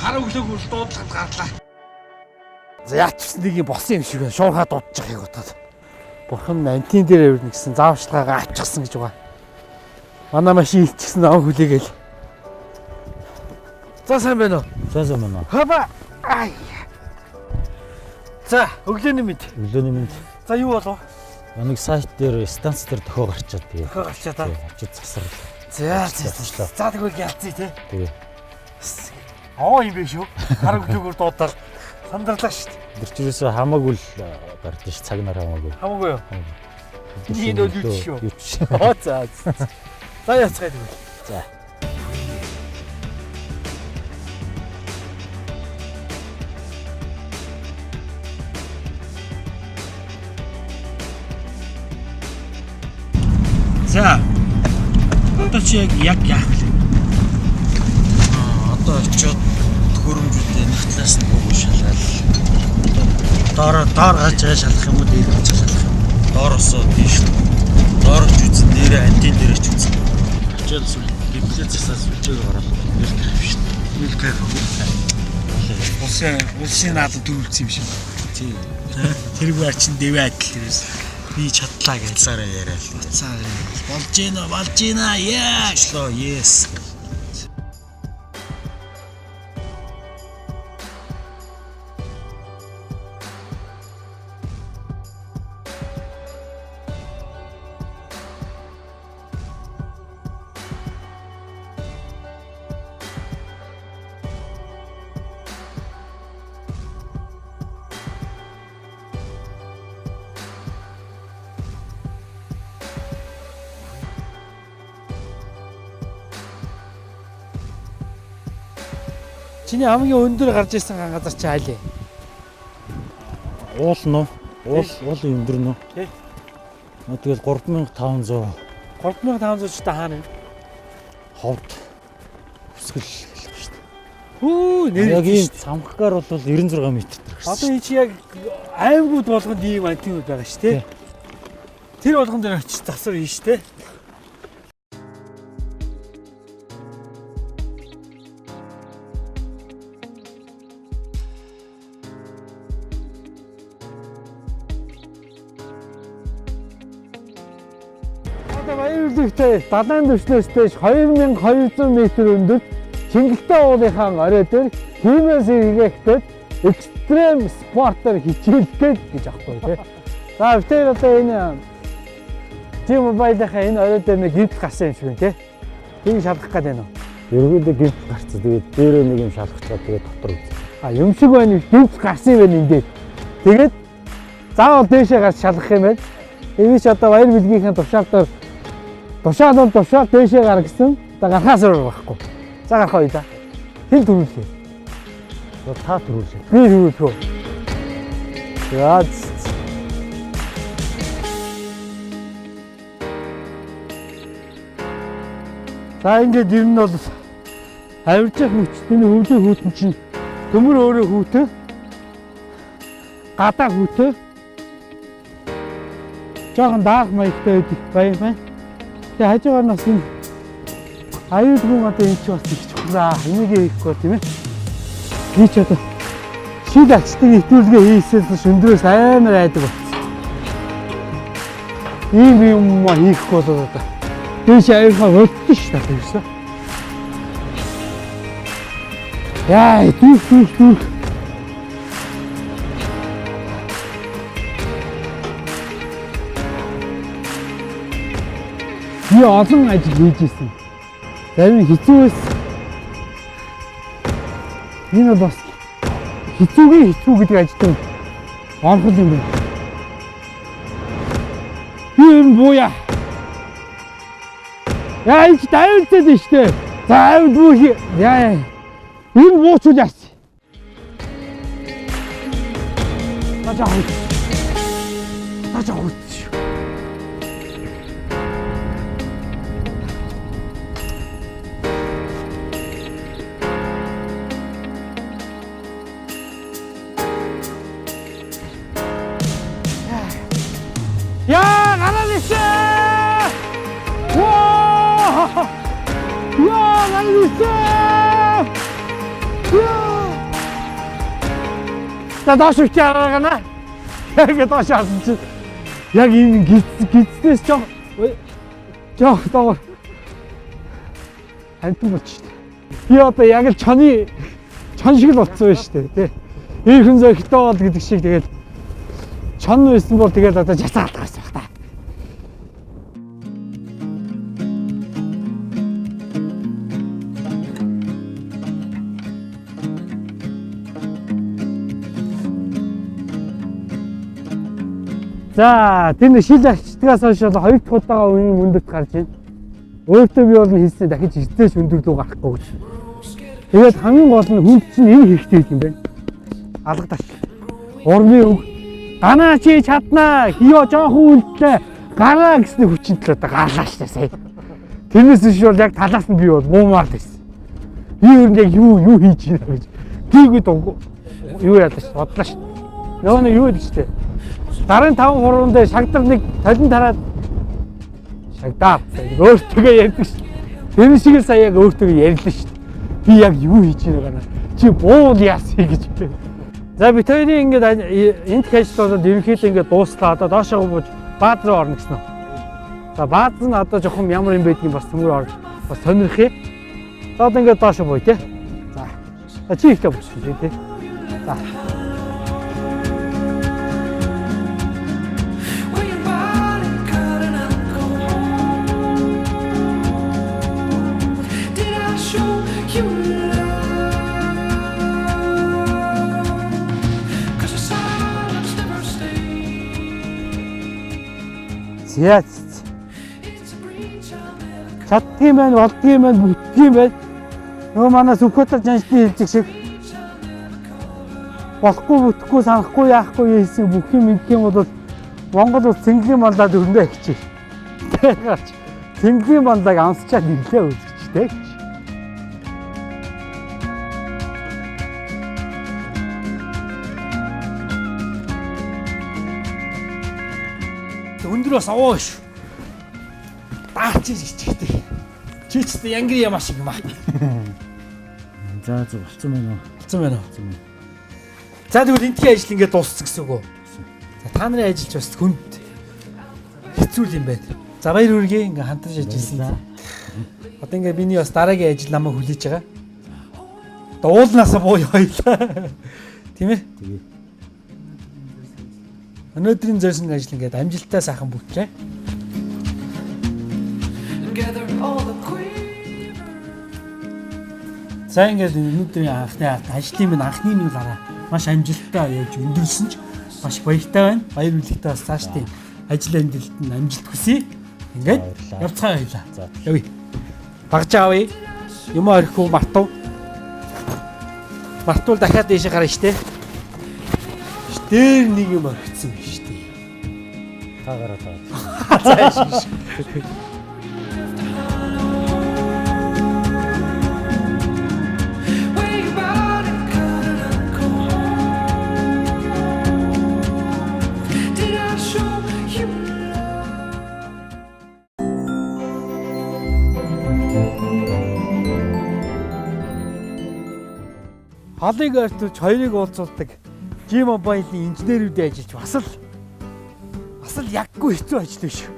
хар өглөөг дуудлаад гарлаа. За яач гэсэн нэг юм болсон юм шиг байна. Шуурхаа дуудаж байгааг бодоод. Бурхан антин дээр өрнө гэсэн зааварчилгаагаа авчихсан гэж байгаа. Манай машин илчихсэн ав хүлээгээл. За сайн байна уу? Сайн байна уу? Хаба. Ай. За өглөөний мэд. Өглөөний мэд. За юу болов? Нэг сайт дээр станц дээр төхөө гарчаад тэгээ. Төхөө гарчаад аа. Очиж засвар. За тэгвэл ялцъя те. Тэгээ. Аа юм биш үү? Хар өглөөгөр дуудаад сандарлаа шүү дээ. Дэрчрээсээ хамаагүй л гарч ш цаг нар хамаагүй. Хамаагүй юу? Ийм л үү шүү. За. За яцгаая тэгвэл. За. За. Одоо чи яг яах вэ? Одоо очиод хөрөмжүүдээ нэг талаас нь бүгд шалгаад доор гарч байгаа шалах юм уу дээр гарч шалах юм. Доороосоо тийш. Доорч үзэн нэрээ антин дээрээ ч үзэн. Очиод сүл библиэд засаас сүлжээг ороод нэл кайф. Улсын наадад дөрүүлсэн юм шиг. Тий. Тэр үгээр чин дэвэ адил тэрээс би чадлаа гэж сараа яриа л. Цаа болж гинэ яашлоо yes. Чиний хамгийн өндөр гарч ирсэн газар чи хаалээ. Уул нь уу? Уул өндөр нь уу? Тий. Тэгэл 3500. 3500 ч та хаана вэ? Ховд. Хүсгэл хэлэх шүү дээ. Хүү нэр яг ийм цамхгаар бол 96 м. Одоо энэ чи яг аймагуд болгонд ийм антинууд байгаа шүү дээ. Тэр болгон дээр очиж засвар хийн шүү дээ. Баярлалтай далайн түвшнөөс 2200 м өндөр Чингэлтэй уулынхаа орой дээр тиймээс эргээхтэй экстрем спортоор хичээлдэг гэж аахгүй тий. За тэр одоо энэ T-Mobile-ийнхаа энэ орой дээр нэг гинт гарсан юм шиг байна тий. Тийг шалгах гээд байна уу? Ерөнхийдөө гинт гарцсан. Тэгээд дээрээ нэг юм шалгахчаад тэгээд дотор үз. Юм шиг байна гинт гарсан юм байна энэ дээр. Тэгээд заавал дээшээ гарч шалгах юм байна. Эвч одоо баяр билгийнхаа тушаалтаар тушаал дээшээ гар гэсэн. За гарахаас өөр байхгүй. За гарах уу да. Хэл төрүүлээ. Та төрүүлээ. Би төрүүлээ. Яац. За ингээд ер нь бол авиржих хүчтэй хөвлөө хүүтэн чинь төмөр өөрөө хүүтэн. Гадаа хүүтэн. Жохон даах маягтай байдаг баян байна. Тэгээ хажуугаар нас энэ аюулгүй одоо энэ ч бас их чухлаа. Энийг хийхгүй тийм ээ. Би ч одоо шил ачтыг итүүлгээ хийсээс өндрөөс амар айдаг болсон. Ийм юм хийхгүй болоод одоо дээш аюулгаа болдсон шүү дээ гэсэн. Яа, түүх. Би олон ажил хийж ирсэн. Зарим хэцүү байсан. Энэ бас хэцүү гэдэг ажилтан онхол юм байна. Би ер нь бууя. Яа энэ тайвалцаад байна шүү дээ. За авд буу. Яа. Энэ буучуул яац. Тажаа. 야, 나라리스! 와! 야, 나라리스! 야! За доош үчи харагана. Яг доош харсан чинь яг энэ гизснээс жоох доор амтан болчихсон. Би одоо яг л чон шиг л болцсон байж тээ. Тэ. Ийхэн зохитой бол гэдэг шиг тэгээд чон байсан бол тэгээд одоо жацаалт гарсан баг та. За тэр шил ачтгаас хойш бол 2 дахь удаага үнийн мөндөд гарч байна. Өөртөө би бол хийснээр дахиж эзлээс өндөр рүү гарахгүй гэж. Тэгээд хамгийн гол нь хүнд чинь энэ хэрэгтэй юм байна. Алгадаш. Урмын үг. Ганаа чи чаднаа. Хиё жоохон үлдлээ. Гараа гэсний хүчинтэл одоо гарлаа штэ сая. Тэрнээс биш бол яг талаас нь би бол муумаар байсан. Би өөр яг юу хийж байна гэж. Гүйгээд юу яадаг ш. Бодлоо ш. Нөгөө юу гэдэг чтэй. Дарын 5 3 дээр шагдар нэг талин тараад шагдаа. Өөртөө ярьдаг ш. Тэр шиг сая яг өөртөө ярьлаа ш. Би яг юу хийж байгааг чи буул яасыг гэж хэлээ. За би тэрийг ингээд энд хэжлээд ерөнхийдөө ингээд дууслаа. Одоо доошоо бууж баад руу орно гэсэн үү. За баад нь одоо жоохон ямар юм байдгийг бас төмөр орж бас сонирхъя. За одоо ингээд доошоо бууя те. За чи ихтэй болчихсон тий. За. Яац. Чаддгийм байна, болдгийм байна, бүтдгийм байна. Нөгөө манай сүхөтөл жаншны хэлдэг шиг болохгүй, бүтэхгүй, санахгүй, яахгүй хийсэн бүх юм ингэх юм бол Монгол улс цэнгэлийн балдаад өрнөө хичээ. Тэгээд цэнгэлийн балдааг амсчаад ирлээ үзчихтэй. Өндөр бас овоош. Даач ичтэй. Чичтэй янгри ямаа шиг юм аа. За болцсон байна уу? Болцсон байна уу? За тэгвэл энтхийн ажил ингээд дууссан гэсэн үг үү? За та нарын ажиллаж бас хүнд хэцүү юм байна. За баяр хүргэе ингээд хамтарч ажилласан. Одоо ингээд миний бас дараагийн ажил намайг хүлээж байгаа. Одоо уулнаасаа бууя хоёлаа. Тийм ээ? Тэгээ. Өнөөдрийн зорьсон ажил ингээд амжилттай сайхан бүтлээ. За ингээд өнөөдрийн анхны ажлын минь анхны минь гараа маш амжилттай яаж өндөрлсөн ч маш баяртай байна. Баяр хүрэлттэй бас цаашдын ажил амжилт нь амжилт хүсье. Ингээд явцгаа хоёлаа. За явъя. Багж аавъя. Юм орхихгүй мартав. Мартвал дахиад дэше гарна штэ. Дээр нэг юм орхицсан юм штэ. Та гараа таа. За шиш. Халыг ортолж хоёрыг уулзуулдаг G-Mobile-ийн инженерүүдийн ажиллаж бас л яггүй хэцүү ажил биш.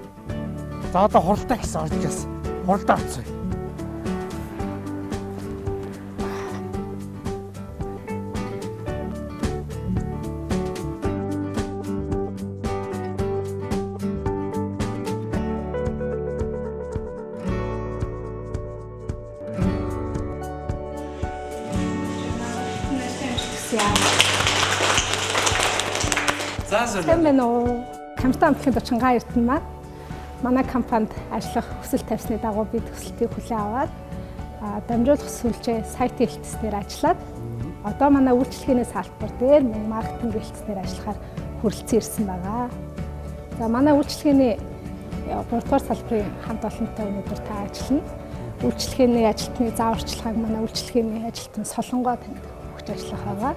За одоо хуралдаа гэсэн орж гисэн. Хуралдаа орцгоё. Тэмэнэ Камтан амтлагын 40 эрдэнэ маань манай компанид ажиллах хүсэл тавьсны дагуу би төсөлтийг хүлээн аваад дамжуулах сүлжээ сайт хэлтснээр ажиллаад одоо манай үйлчлэгээний салбар дээр маркетинг хэлтснээр ажиллахаар хүрэлцэн ирсэн байгаа. За манай үйлчлэгээний 3 дугаар салбарын хамт олонтой өнөөдөр та ажиллана. Үйлчлэгээний ажилтны зааварчилгааг манай үйлчлэгээний ажилтан Солонгоо танд өгч ажиллах байгаа.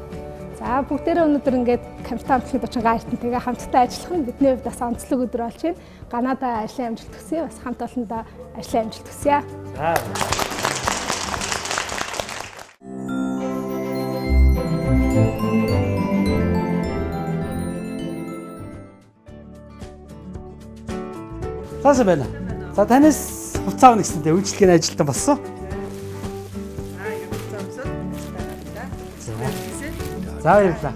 За бүгдээрээ өнөөдөр ингээд Камтан амтлагын 40 эрдэнэтэйгээ хамтдаа ажиллах нь бидний хувьд бас онцлог өдөр болж байна. Ганадаа ажлын амжилт хүсье, бас хамт олондоо ажлын амжилт хүсье. За. Цаасаа байна. За танаас хуцаа авна гэсэнтэй үйлчлэгийн ажилтан болсон. За баярлалаа.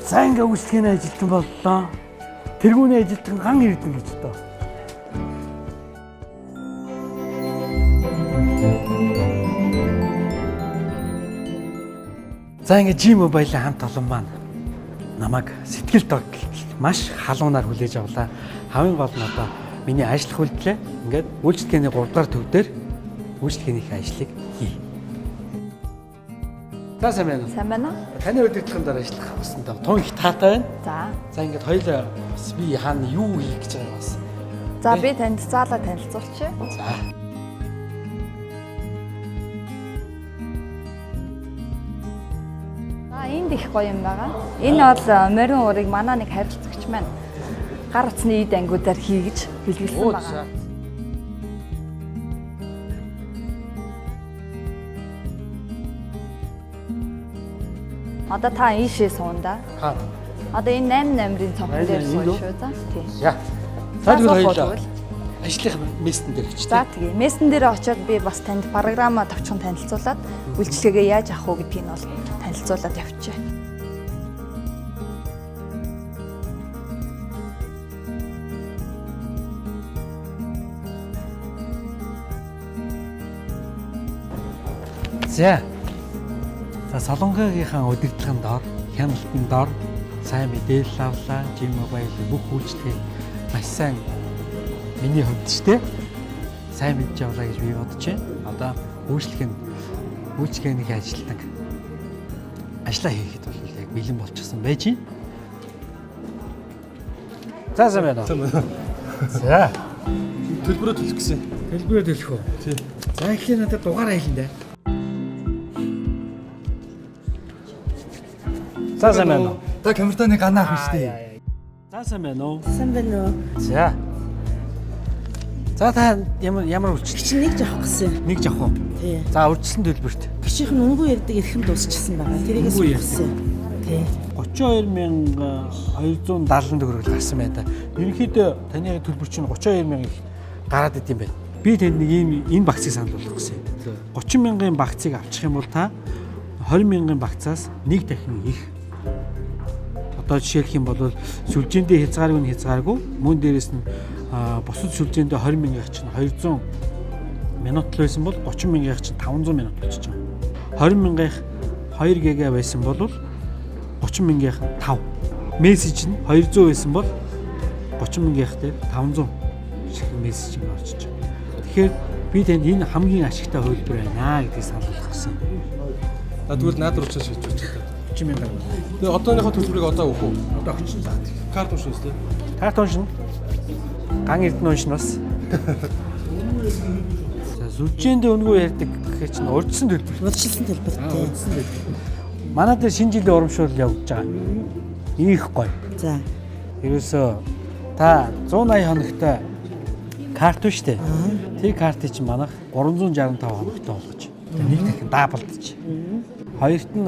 За ингээ үйлчлэгийн ажилтан боллоо. Тэргүүний ажилтан ган ирдэн гэж тоо. За ингээ G-Mobile хамт олон маань намайг сэтгэл тогтолцол маш халуунаар хүлээж авлаа. Хамгийн гол нь одоо миний ажиллах үйлдэлээ ингээд үйлчлэгээний 3 дугаар төв дээр үйлчлэгээнийхээ ажлыг хий. За сайн байна уу? Сайн байна уу? Таны удирдлагын дараа ажиллах басна тун их таатай байна. За. За ингээд хоёулаа бас би хаана юу хийх гэж байгаа бас. За би танд заалаа танилцуулчих. За. Энд их гоё юм байгаа. Энэ бол морин уурыг манай нэг харилцагч маань гар утасны ид ангиудаар хийгэж бэлгэлсэн байгаа. Одоо та ийшээ суунда. Хаа. Одоо энэ 8 номерын цонхон дээр суун шүү за. Тийм. Яа. За тэгвэл хоёулаа ажлынх мессен дээр гэж. За тэгээ. Мессен дээр очиод би бас танд программа товчхон танилцуулаад үйлчлэгээ яаж авах уу гэдгийг нь бол танилцуулаад явчихъя. За. За Солонгогийнхаа удирдлагын доор, хяналтын доор сайн мэдээлэл авлаа. G-Mobile бүх үйлчлэгийг маш сайн миний хувьд ч тийм сайн мэдж авлаа гэж би бодож байна. Одоо үйлчлэгээний ажилтнаг ажиллаа хийхэд бол яг бэлэн болчихсон байж байна. За сайн байна уу? За. Төлбөрөө төлөх гэсэн. Төлбөрөө төлөх үү? Тийм. За ихлээр надад дугаараа хэлнэ. За сайн байна уу? Та камертаны ганаа ах шүү дээ. За сайн байна уу? Сайн байна уу? За. За та ямар үйлчлэл? Чи нэг жавах гэсэн. Нэг жавах уу? Тий. За үржилсэн төлбөрт. Гişийнх нь өнгөө ярддаг эрхэм дуусчихсан байгаа. Тэрийг Өнгөө сурсан. Тий. 32,270 төгрөг гарсан байна да. Ерөнхийдөө таны төлбөр чинь 32,000 их гараад идэм байна. Би танд нэг энэ багцыг санал болгох гэсэн. 30,000-ын багцыг авчих юм бол та 20,000-ын багцаас нэг дахин их. Одоо жишээлх юм бол сүлжээндээ хязгааргүй мөн дээрэс нь бусад сүлжээндээ 20,000-ийн чинь 200 минут л байсан бол 30,000-ийн чинь 500 минут болчих жоо. 20,000-ийн 2 ГБ байсан бол 30,000-ийн 5. Мессеж нь 200 байсан бол 30,000-ийн дээр 500 шиг мессеж нь орж иж байгаа. Тэгэхээр би танд энэ хамгийн ашигтай хөлбөр байна гэдгийг санал болгох гэсэн. Тэгвэл наад руу чиж хийж байна. 30,000. Тэгээ одооныхоо төлбөрийг одоо өгөх үү? Одоо өгч заа. Карт уншин үстэй. Карт уншин. Ган эрдэнэ уншин бас. За сүлжээндээ өнгөө ярьдаг гэхээр чинь урьдчилан төлбөр. Урьдчилсан төлбөр тий. Манай дээр шинэ жилийн урамшуул явагдаж байгаа. Их гоё. За. Ерөөсөө та 180 хоногтой карт шүү дээ. Тэр картыг чинь манайх 365 хоногтой болгож. Нэг дахин даблдаж. Хоёрт нь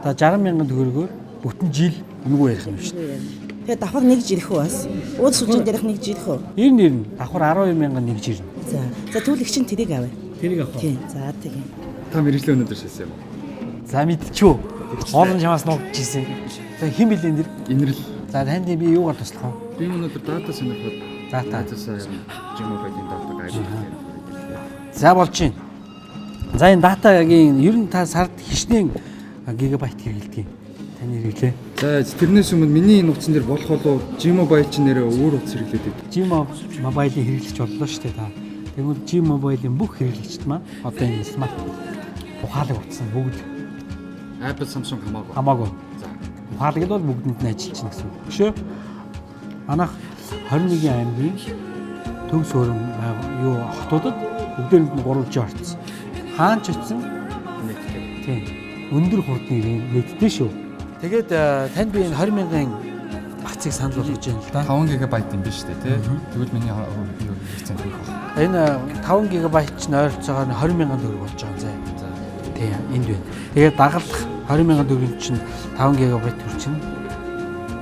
та 60,000 төгрөгөөр бүтэн жил өнгөө ярих юм шүү дээ. Тэгээ давхар нэг жирэх үү бас? Ууд сүлжээнд ярих нэг жирэх үү? Ирнэ. Давхар 12,000 нэг жирнэ. За. За тэгвэл их чинь тэрийг авъя. Тэрийг авах. Тийм. За тийм. Та мэрэгжлийн өнөдөр шээсэн юм уу? За мэдчихв. Олон чамаас нуугдж ирсэн. За хэн билэн дэр? Инрэл. За танд би юугаар туслах вэ? Би өнөөдөр дата сонирхоод Дата. G-Mobile-ийн датаг ажиллах. За болж байна. За энэ датагийн ер нь та сард хичнээн гигабайт хэрэглэдэг. Таны хэрэглээ. За тэрнээс өмнө миний энэ утсан дээр болох болов G-Mobile чинь нэрээ өөр утас хэрэглэдэг. G-Mobile-ийн хэрэглэж боллоо шүү дээ та. Тэгвэл G-Mobile-ийн бүх хэрэглэгчд маань одоо энэ смарт ухаалаг утсан бүгд Apple, Samsung хамаагүй. хамаагүй. За. Ухаалагд бол бүгдэнд нь ажиллаж байна гэсэн үг. Өшөө манайх 21 аймгийн төв суурин юу хотуудад бүгдээрэнд нь 3G орцсон. Хаан ч очсон Нийтдээ. тийм өндөр хурдны нийтдээ шүү. Тэгээд танд би энэ 20,000-ын багцыг санал болгож байна л да. 5 ГБ юм биш үү те. Тэгвэл миний хэвцэн хийх баг. Энэ 5 ГБ чинь ойролцоогоор 20,000 төгрөг болж байгаа зэ. Тийм энд байна. Тэгээд дагалах 20,000 төгрөгийн чинь 5 ГБ төр чинь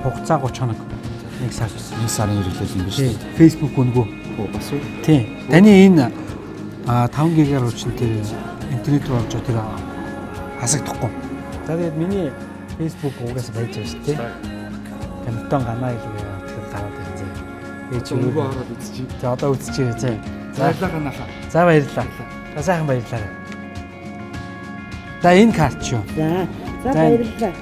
хугацаа 30 хоног. Нэг сар. Энэ сарын хэрэглэл юм биш үү? Facebook үнгүү. Бас уу? Тийм. Таны энэ 5 ГБ руу чинь тэр интернет руу орж тэр хасагдахгүй. За тэгээд миний Facebook угаас байж байгаа шүү дээ. Камтон ганаа гэлээ тэгэхээр гараад ирээ зэ. Ээ чи Өнгөө хараад үзчихье. За одоо үзчихье зэ. Баярлалаа ганахаа. За баярлалаа. За сайхан баярлалаа. За энэ карт юу? За баярлалаа.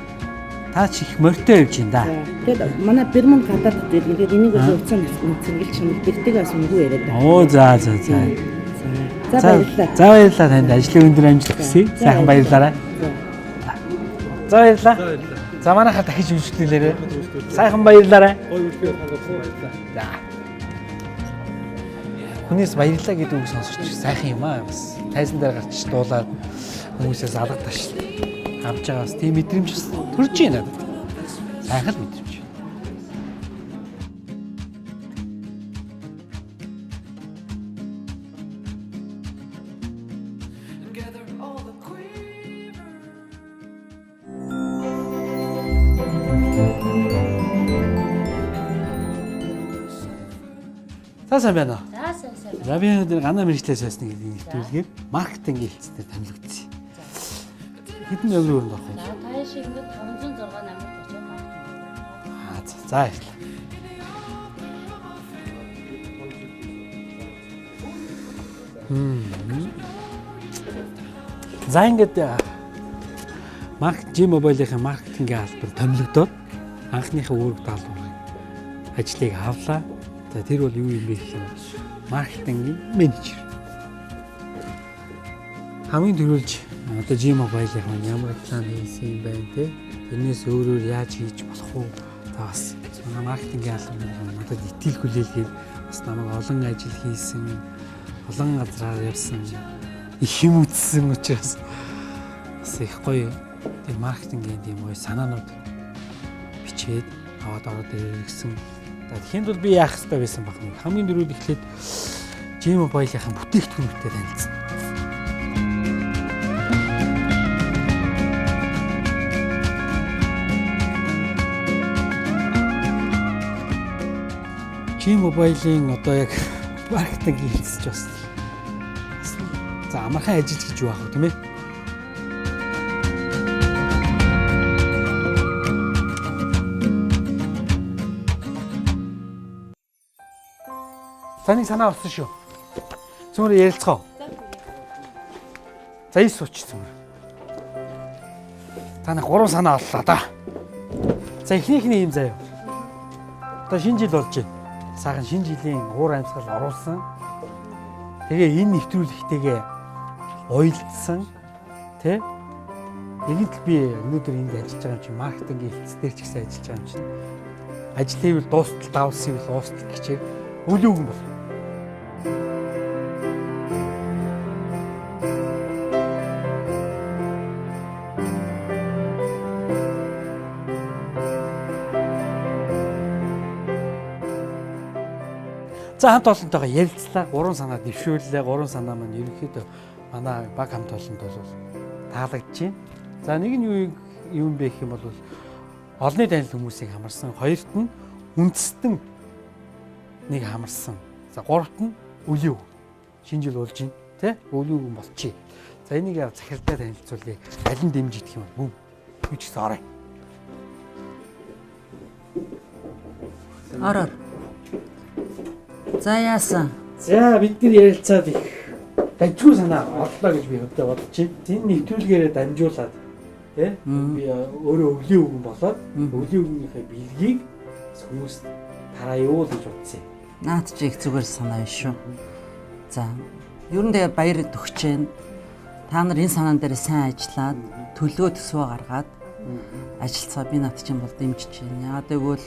Та ч их морьтой явж байна да. Тэгээд манай Бермон гадаад дээр ингээд энийг өцөн цэнгэлж чанал бэртэйгээс өнгөө яриад байна. Оо за. За баярлалаа. За баярлалаа танд ажлын өндөр амжилт хүсье. Сайхан баярлалаа. За баярлалаа. За манайхаа дахиж үйлчлүүлээрэй. Сайхан баярлалаа. За. Хүнээс баярлалаа гэдэг үг сонсож сайхан юм аа бас. Тайзан дээр гарч дуулаад хүмүүсээс алга таш авч байгаа бас тийм мэдрэмж төрж байна. Сайхан мэдрэмж. Сайн байна уу? За сайн. За би өнөөдөр ганаа мэрэгчлээс байсан гэдэг нэвтрүүлгээр маркетингийн хэлцээр томилогдсон. Хэдэн өнгөрөөр нь авах юм? За та шиг ингээд 506 намайг очиж маркетинг. За баярлалаа. За ингээд G-Mobile-ийн маркетингийн албар томилогдоод анхныхаа үүрэг даалгаврын ажлыг авлаа. За тэр бол юу юм бэ гэх юм? Маркетингийн менежер. Хамгийн түрүүлж одоо G-Mobile-ийн ямар план хийсэн юм байна те? Тэрнээс өөрөөр яаж хийж болох вэ? За бас манай маркетингийн албар надад итгэл хүлээлгээд бас намайг олон ажил хийсэн, олон газраар явсан, их юм үзсэн учраас бас их гоё тэр маркетингийн тийм гоё санаанууд бичээд аваад ороод ирсэн. Тэгэхэд бол би яах хэрэгтэй байсан баг нэг хамгийн дөрөв ихлээд G-Mobile-ийн бүтээгдэхүүнтэй танилцсан. G-Mobile-ийн одоо яг маркетинг хийлцэж бас за амархан ажил гэж юу аах вэ тийм ээ? Таны санаа болсон шүү. Цөмөр ярилцгаа. За ий сууч цөмөр. Таны 3 санаа оллоо да. За эхнийхний юм заяа. Одоо шинэ жил болж байна. Сайхан шинэ жилийн уур амьсгал оруулсан. Тэгээ энэ нэвтрүүлэгтэйгээ уялдсан. Тэ? Нэгэнт би өнөөдөр энд ажиллаж байгаа юм чинь маркетингийн хэлтс дээр ч гэсэн ажиллаж байгаа юм чинь. Ажил хийвэл дуустал давсан бол уустал гэчээ. Өлөө өгөн бол. За хамт олонтойгоо ярилцлаа. 3 санаа дэвшүүллээ. 3 санаа маань ерөнхийдөө манай баг хамт олонд бол таалагдж байна. За нэг нь юу юм бэ гэх юм бол олонний танил хүмүүсийг хамарсан. Хоёрт нь үндэстэн нэг хамарсан. За гуравт нь өлөө. Шинэ жил болж байна. Тэ? Өлөө юм болчихъя. За энийг захиралтай танилцуулъя. Аль нь дэмжигдэх юм бэ? Юу ч гэсэн орой. Ороо. За яасан? За бид нар ярилцаад их дажгүй санаа оллоо гэж би одоо бодож байна. Энэ нэвтрүүлгээрээ дамжуулаад тий би өөрөө өвлийн үгэн болоод өвлийн үгнийхээ бэлгийг хүмүүст тараа юу л гэж бодсон юм. Наад чи их зүгээр санаа биш шүү. За ер нь тэгээ баяр төгч जैन. Та нар энэ санаан дээр сайн ажиллаад төлөө төсвөө гаргаад ажиллацгаа би над чинь бол дэмжиж байна. Яагаад гэвэл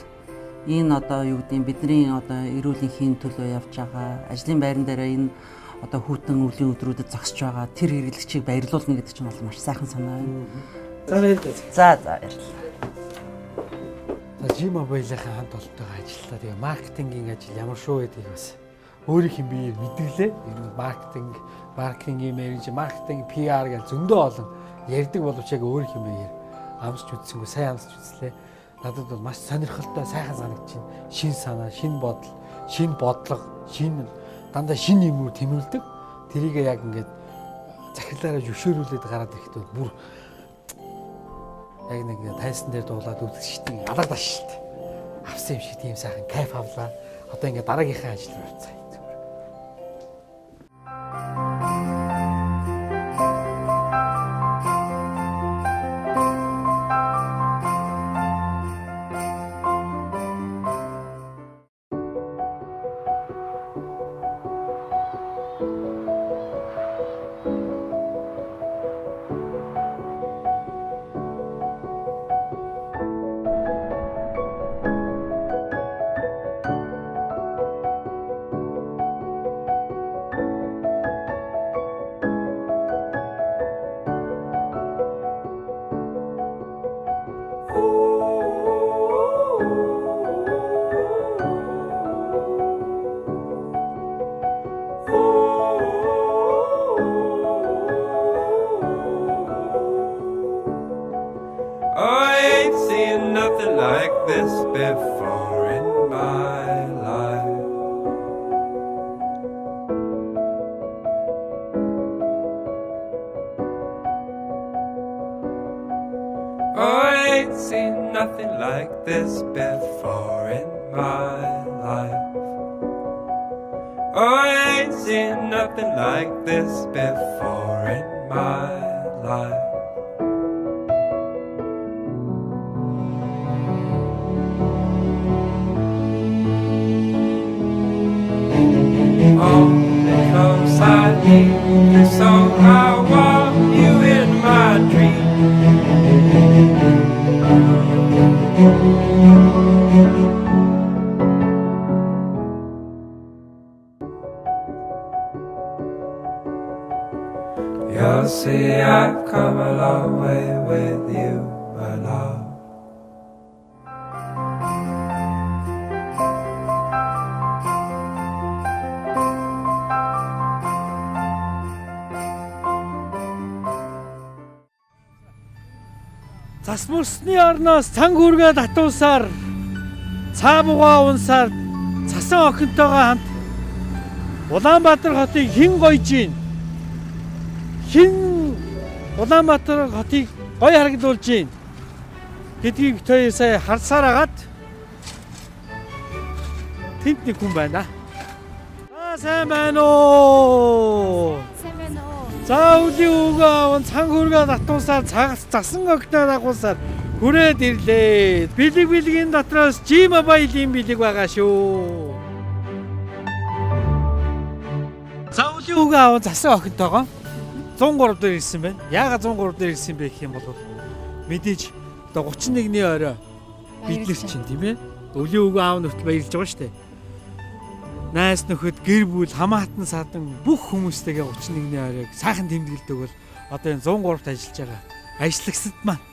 энэ одоо юу гэдэг бидний одоо эрүүл энхийн төлөө явж байгаа ажлын байран дээр энэ одоо хүүтэн өвлийн өдрүүдэд зогсож байгаа тэр хэрэглэгчийг баярлуулна гэдэг чинь бол маш сайхан санаа байна. За баярлалаа. За баярлалаа. G-Mobile-ийн хамт олонтойгоо ажиллалаа. Тэгээ маркетингийн ажил ямар шүү гэдгийг бас өөрийнх нь биеийг мэдгэлээ. Ер нь маркетингийн маркетинг, PR гэж зөндөө олон ярьдаг боловч яг өөрийнх нь биеэр амсч үзсэнгүй, сайн амсч үзлээ. Надад бол маш сонирхолтой, сайхан санагдчихэв. Шин санаа, шин бодол, шин бодлого, дандаа шин юмруу тэмүүлдэг. Тэрийгээ яг ингээд захирлаараа зөвшөөрүүлээд гараад ирэхэд бол бүр яг нэг тайсан дээр дуулаад үзэгчдийн алгадаш шүү дээ. Авсан юм шиг тийм сайхан кайф авлаа. Одоо ингээд дараагийнхаа ажил руу орцгаая. Nothing like this before in my life. Oh, I ain't seen nothing like this before in my life. Oh, I ain't seen nothing like this before in my life. Come beside me, this song I want you in my dream. You'll see I've come a long way with you, my love. Засмөрсний орноос цанг хүргээ татуусаар цаа бугаа унсаар цасан охинтойгоо хамт Улаанбаатар хотыг хэн гойж гин? Хэн Улаанбаатар хотыг гоё харагдуулж гин? Гэдгийг бид хоёр сая харсаар агаад тэнд нэг хүн байна. Сайн байна уу? За үлийн үгөө цанг хүргээ татуусаар засан огтоо дагуулсаар хүрээд ирлээ. Бэлгийн дотроос G-Mobile-ийн бэлэг байгаа шүү. За үлийн үгөө аван засан охинтойгоо 103 дээр ирсэн байна. Яагаад 103 дээр ирсэн бэ гэх юм бол мэдээж одоо 31-ний орой бид нар чинь тийм ээ. Үлийн үгөө аав нүртэл баярлж байгаа шүү дээ. Найс нөхөд гэр бүл хамаатан садан бүх хүмүүстэйгээ 31-ний оройг сайхан тэмдэглэдэг бол одоо энэ 103-т ажиллаж байгаа ажлагчид маань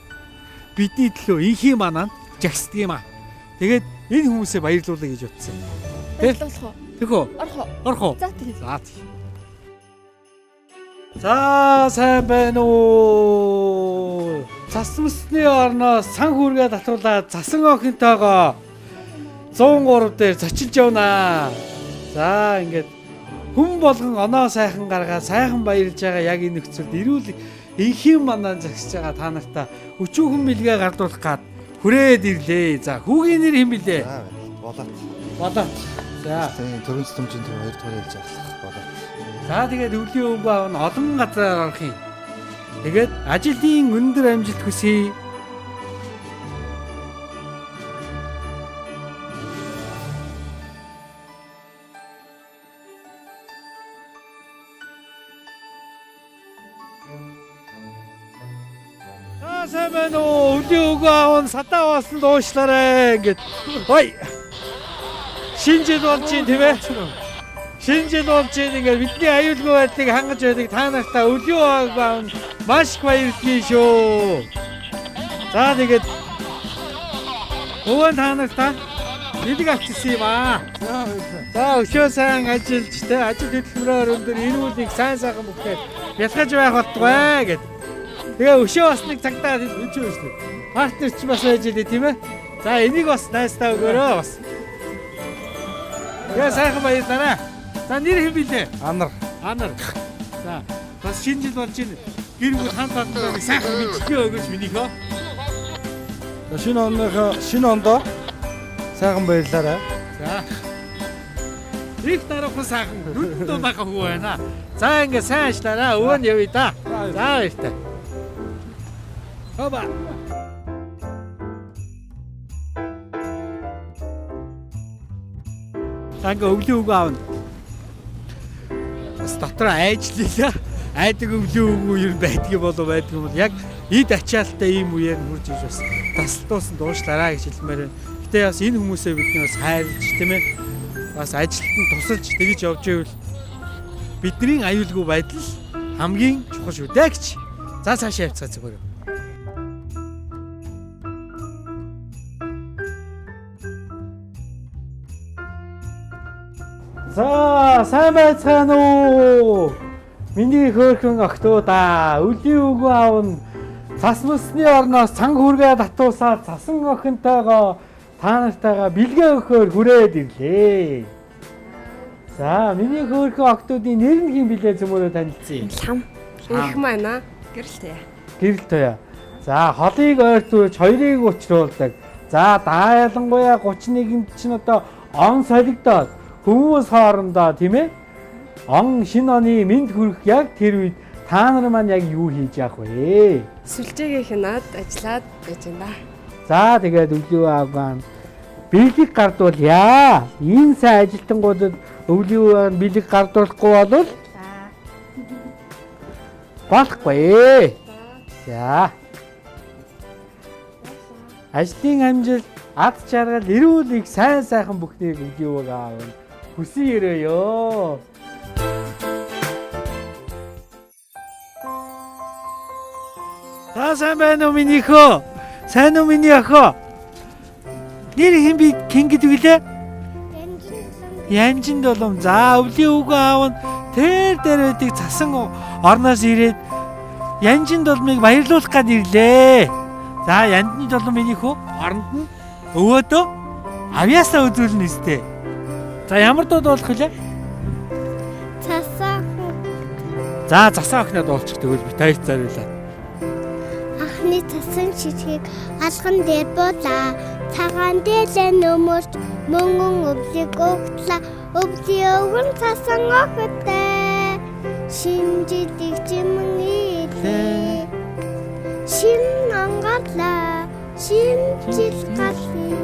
бидний төлөө инхийн манаа жагсдаг юм аа. Тэгээд энэ хүмүүсээ баярлуулъя гэж утсан. Баярлуулах уу? Тэхөө. Орох уу? За тийм. За сайн байна уу? Засмсны орноос цан хүргээ татуулаад засан охинтойгоо 103 дээр зочилж явнаа. За ингээд хүн болгон оноо сайхан гаргаад сайхан баярлж байгаа яг энэ нөхцөлд эрүүл инхийн манаа загсаж байгаа та нартай өчүүхэн бэлгээ гардуулах гад хүрээд ирлээ. За хүүгийн нэр хэм бэлээ? Болоод. За төрийн системжийн төв 2 дугаар хэлж ажиллах болоод. За тэгээд өвлийн өвгөө авна олон газар орох юм. Тэгээд ажлын өндөр амжилт хүсье. Сайн уу? Өвлийн өвгөө аван садаа басан дуушлаарай ингээд. Ой. Шинжил болж чинь тийм ээ. Шинжил болж чинь ингээд бидний аюулгүй байдлыг хангаж байдаг та нартай өвлийн өвгөө аван маш их баярлалаа шүү. За тэгээд өвөө та нартай Бэлэг авчихсан юм аа. За өшөө сайн ажиллаж те ажил хөдөлмөрөөр өндөр энэ үлийг сайн сайхан бүхгээд бэлгэж байх болтугай гэд. Тэгээ өшөө бас нэг цагтаа өчөө шүү. Партнер ч бас байж дээ тийм ээ. За энийг бас найстаа өгөөрөө бас. Тэгээ сайхан баярлалаа. За нэр хэм билээ? Анар. За бас шинэ жил болж байна. Гэр бүл хамт олонтой нэг сайхан мэдээ өгөөч минийхөө. Шинэ ондоо сайхан баярлалаа. За. Их дараахан сайхан нүд дуудаах хүү байна. За ингээ сайн ажиллаараа. Өвөө нь явъя да. За баяртай. Хоба. Танга өвлөө үгүй аавна. Бас дотор айжлаа. Айдаг өвлөө үгүй ер байдаг болов байдаг юм бол яг эд ачаалтай ийм үеэр хурж иж бас тасалтуусан дуушлаараа гэж хэлмээр байна. Гэтэ бас энэ хүмүүсээ бидний бас хайрлж тийм ээ. Бас ажилтнанд тусалж тэгж явж байвал бидний аюулгүй байдал хамгийн чухал шүү дээ гэж. За цаашаа явцгаа зүгээр. За сайн байцгаана уу? Миний хөөрхөн охтуудаа өлийн үгүй аавн цас мөсний орноос цанг хүргээ татуусаад цасан охинтойгоо та нартайгаа бэлгээ өгөхөөр хүрээд ирлээ. За миний хөөрхөн охтуудын нэр нь хин билээ зөмөрөө танилцъя. Лам. Их маань Гэрэлтэй. Гэрэлтэй. За холыг ойртуулж хоёрыг учруулдаг. За даа ялангуяа 31-нд чинь одоо он солигдоод хүмүүс хоорондоо тийм ээ он шинэ оны мэд хүрэх яг тэр үед та нар маань яг юу хийж явах вэ? Сүлжээгээ хянаад ажиллаад байж байна. За тэгээд өвлөө аагаан бэлэг гардуулъя. Энэ сайн ажилтнуудад өвлөө бэлэг гардуулахгүй бол болохгүй. За. Ажлын амжилт, ад жаргал, эрүүл их сайн сайхан бүхнийг өвлөө аавна. Хүсэн өрөөё. Сайн байна уу минийхөө? Сайн уу миний охоо? Нэр хэм би хэн гэдэг вүлээ? Янжин долом. За өвлийн үгүй аав нь тэр дээр байдаг цасан орноос ирээд Янжин долмыг баярлуулах гээд ирлээ. За Янжин долом минийхөө оронд нь өвөөдөө авьяасаа үзүүлнэ өстэй. За ямар дууд болох вүлээ? Цасан. За цасан охиноо дуулчих тэгвэл би тайлт зориулаа. Ахны цасан шишгийг алган дээр буулаа. Цагаан дээлээ нөмөрч мөнгөн өвлийг өгтлээ. Өвлийн өвгөн цасан охидтэй. Шинжидик чимэн ийлээ. Шин ангарлаа. Шинжил галын.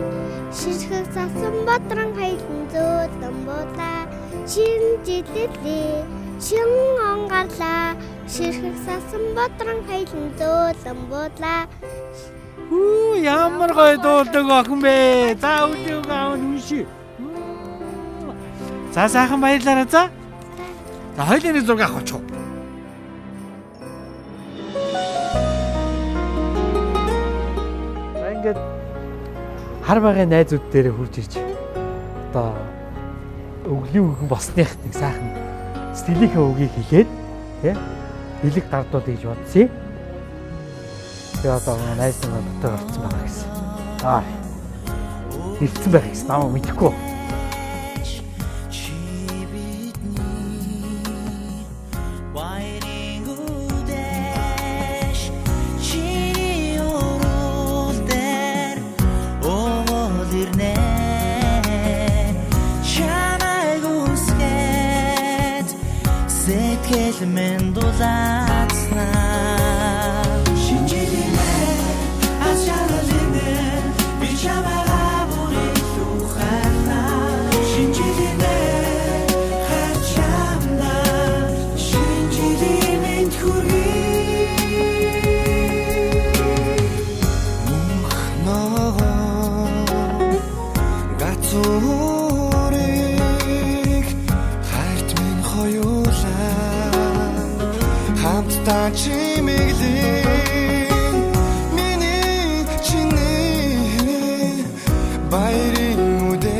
Шишгэг цасан бодрон хайлан зөөдөн буулаа. Шинжилэлээ. Шин ангарлаа. Шишгэг цасан бодрон хайлан зөөдөн буулаа. Ямар гоё дуулдаг охин бэ. За өвлийн аав нь үнши. За сайхан баярлалаа за. За хоёулын зураг авах ч. Ингээд хар багын найзууд дээр хурж ирж одоо өвлийн үгэн босных нэг сайхан сэтгэлийнхээ үгийг хэлээд тий бэлэг гардууд гэж бодсон. Тэгээ одоо найз нар дотор орцсон байгаа гэсэн. Ирсэн байх гэсэн намайг мэдэхгүй. Bayring ude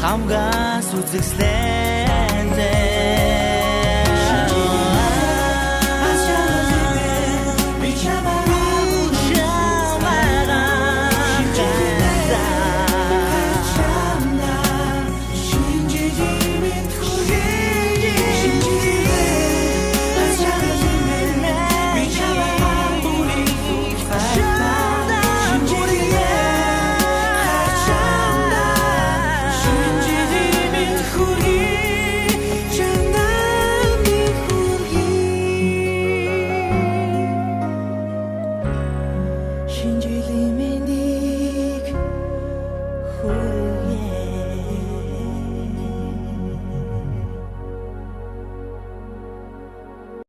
хамгаас үзэгслээ